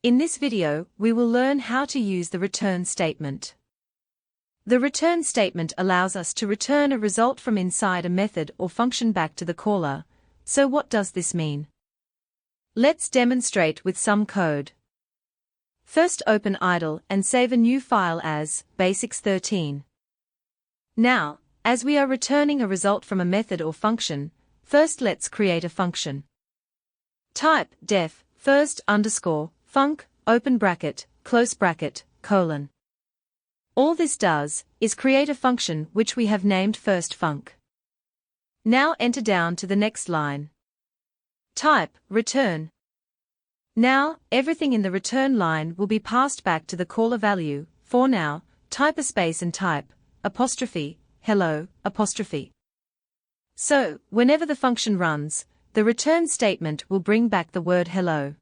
In this video, we will learn how to use the return statement. The return statement allows us to return a result from inside a method or function back to the caller. So what does this mean? Let's demonstrate with some code. First, open idle and save a new file as basics13. Now, as we are returning a result from a method or function, first let's create a function. Type def first underscore func, open bracket, close bracket, colon. All this does is create a function which we have named firstfunc. Now enter down to the next line. Type return. Now, everything in the return line will be passed back to the caller value. For now, type a space and type hello. So, whenever the function runs, the return statement will bring back the word hello.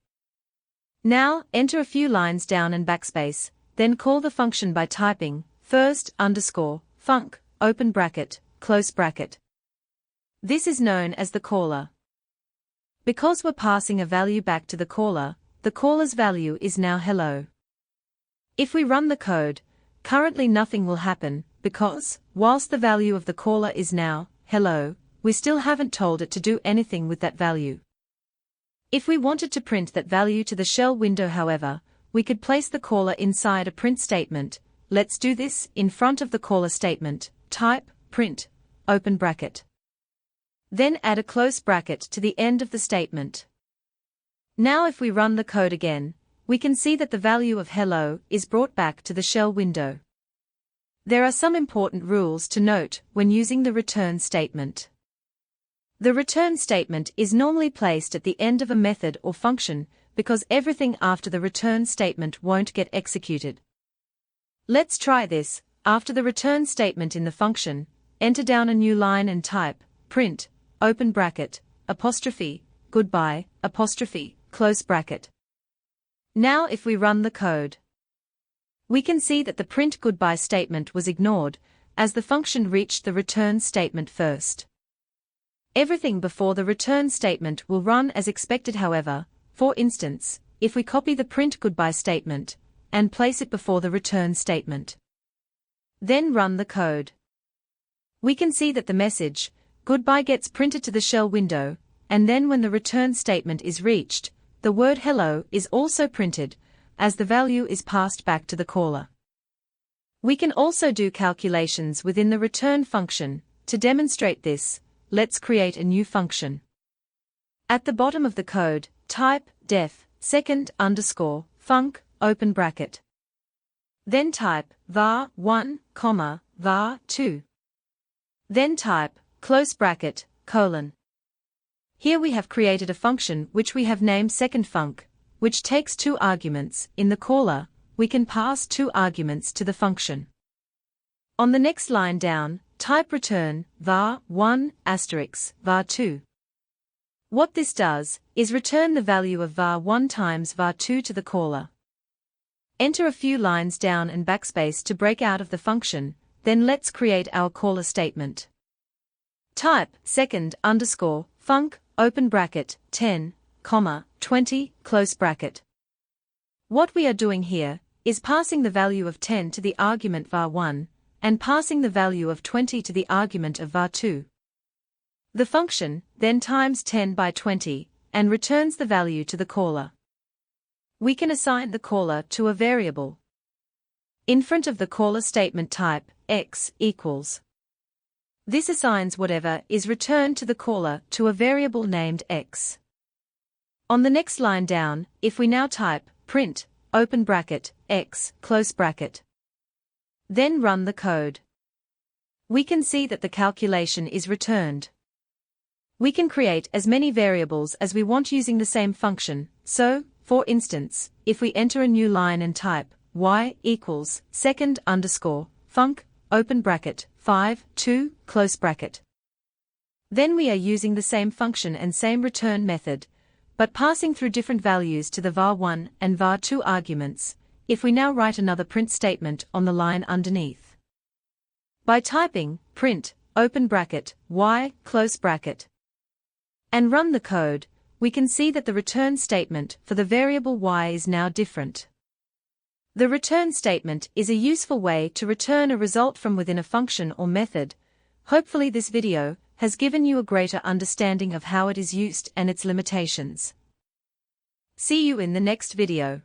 Now, enter a few lines down and backspace, then call the function by typing first underscore func, open bracket, close bracket. This is known as the caller. Because we're passing a value back to the caller's value is now hello. If we run the code, currently nothing will happen, because, whilst the value of the caller is now hello, we still haven't told it to do anything with that value. If we wanted to print that value to the shell window, however, we could place the caller inside a print statement. Let's do this in front of the caller statement. Type print, open bracket. Then add a close bracket to the end of the statement. Now if we run the code again, we can see that the value of hello is brought back to the shell window. There are some important rules to note when using the return statement. The return statement is normally placed at the end of a method or function because everything after the return statement won't get executed. Let's try this. After the return statement in the function, enter down a new line and type print, open bracket, goodbye, close bracket. Now if we run the code, we can see that the print goodbye statement was ignored, as the function reached the return statement first. Everything before the return statement will run as expected. However, for instance, if we copy the print goodbye statement and place it before the return statement, then run the code, we can see that the message goodbye gets printed to the shell window, and then when the return statement is reached, the word hello is also printed, as the value is passed back to the caller. We can also do calculations within the return function. To demonstrate this, let's create a new function. At the bottom of the code, type def second underscore func, open bracket. Then type var1, var2. Then type close bracket, colon. Here we have created a function which we have named secondfunc, which takes two arguments. In the caller, we can pass two arguments to the function. On the next line down, type return var1 asterisk var2. What this does is return the value of var1 times var2 to the caller. Enter a few lines down and backspace to break out of the function, then let's create our caller statement. Type second underscore func, open bracket, 10, 20, close bracket. What we are doing here is passing the value of 10 to the argument var1, and passing the value of 20 to the argument of var2. The function then times 10 by 20, and returns the value to the caller. We can assign the caller to a variable. In front of the caller statement type x equals. This assigns whatever is returned to the caller to a variable named x. On the next line down, if we now type print, open bracket, x, close bracket, then run the code, we can see that the calculation is returned. We can create as many variables as we want using the same function. So, for instance, if we enter a new line and type y equals second underscore func, open bracket, 5, 2, close bracket. Then we are using the same function and same return method, but passing through different values to the var1 and var2 arguments. If we now write another print statement on the line underneath, by typing print, open bracket, y, close bracket, and run the code, we can see that the return statement for the variable y is now different. The return statement is a useful way to return a result from within a function or method. Hopefully this video has given you a greater understanding of how it is used and its limitations. See you in the next video.